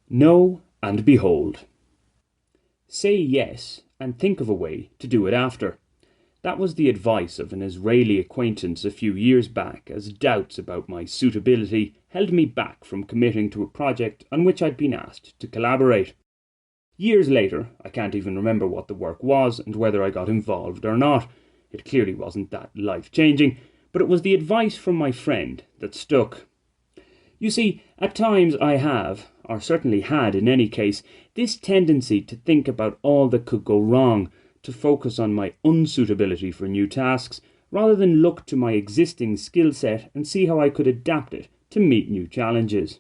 Know and behold. Say yes and think of a way to do it after. That was the advice of an Israeli acquaintance a few years back, as doubts about my suitability held me back from committing to a project on which I'd been asked to collaborate. Years later, I can't even remember what the work was and whether I got involved or not. It clearly wasn't that life-changing, but it was the advice from my friend that stuck. You see, at times I have, or certainly had in any case, this tendency to think about all that could go wrong, to focus on my unsuitability for new tasks, rather than look to my existing skill set and see how I could adapt it to meet new challenges.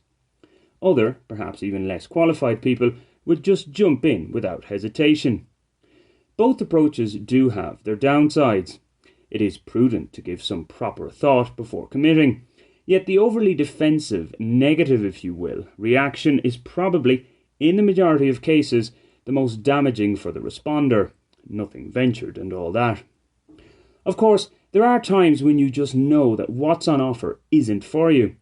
Other, perhaps even less qualified people would just jump in without hesitation. Both approaches do have their downsides. It is prudent to give some proper thought before committing, yet the overly defensive, negative if you will, reaction is probably, in the majority of cases, the most damaging for the responder. Nothing ventured and all that. Of course, there are times when you just know that what's on offer isn't for you.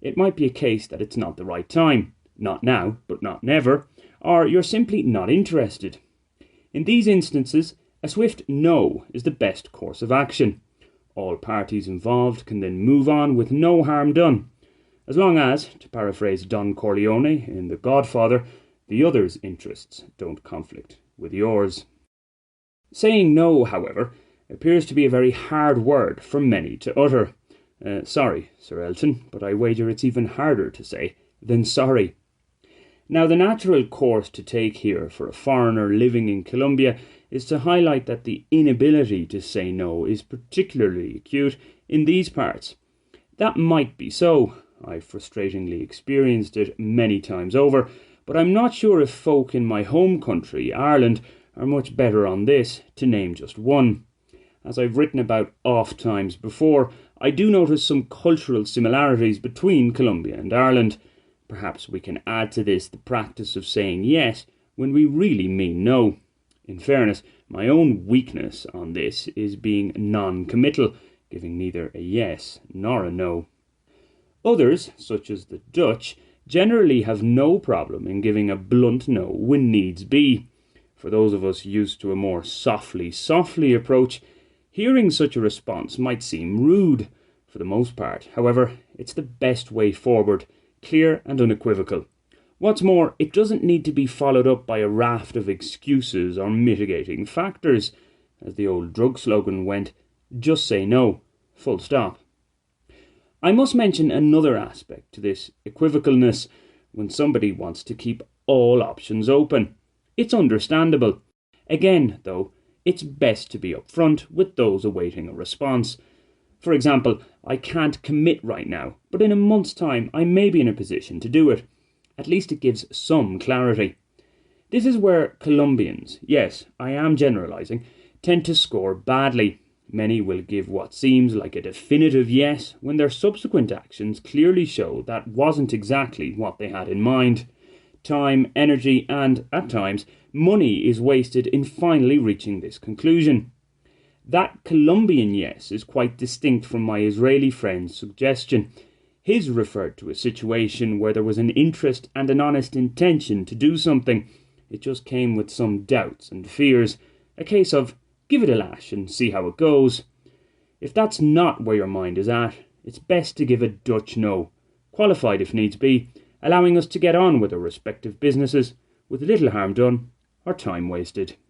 It might be a case that it's not the right time, not now, but not never, or you're simply not interested. In these instances, a swift no is the best course of action. All parties involved can then move on with no harm done, as long as, to paraphrase Don Corleone in The Godfather, the other's interests don't conflict with yours. Saying no, however, appears to be a very hard word for many to utter. Sorry, Sir Elton, but I wager it's even harder to say than sorry. Now, the natural course to take here for a foreigner living in Colombia is to highlight that the inability to say no is particularly acute in these parts. That might be so. I've frustratingly experienced it many times over, but I'm not sure if folk in my home country, Ireland, are much better on this, to name just one. As I've written about oft times before, I do notice some cultural similarities between Colombia and Ireland. Perhaps we can add to this the practice of saying yes when we really mean no. In fairness, my own weakness on this is being non-committal, giving neither a yes nor a no. Others, such as the Dutch, generally have no problem in giving a blunt no when needs be. For those of us used to a more softly approach, hearing such a response might seem rude. For the most part, however, it's the best way forward, clear and unequivocal. What's more, it doesn't need to be followed up by a raft of excuses or mitigating factors. As the old drug slogan went, just say no, full stop. I must mention another aspect to this equivocalness when somebody wants to keep all options open. It's understandable. Again, though, it's best to be upfront with those awaiting a response. For example, I can't commit right now, but in a month's time I may be in a position to do it. At least it gives some clarity. This is where Colombians, yes, I am generalising, tend to score badly. Many will give what seems like a definitive yes when their subsequent actions clearly show that wasn't exactly what they had in mind. Time, energy and, at times, money is wasted in finally reaching this conclusion. That Colombian yes is quite distinct from my Israeli friend's suggestion. His referred to a situation where there was an interest and an honest intention to do something. It just came with some doubts and fears. A case of, give it a lash and see how it goes. If that's not where your mind is at, it's best to give a Dutch no, qualified if needs be, allowing us to get on with our respective businesses, with little harm done or time wasted.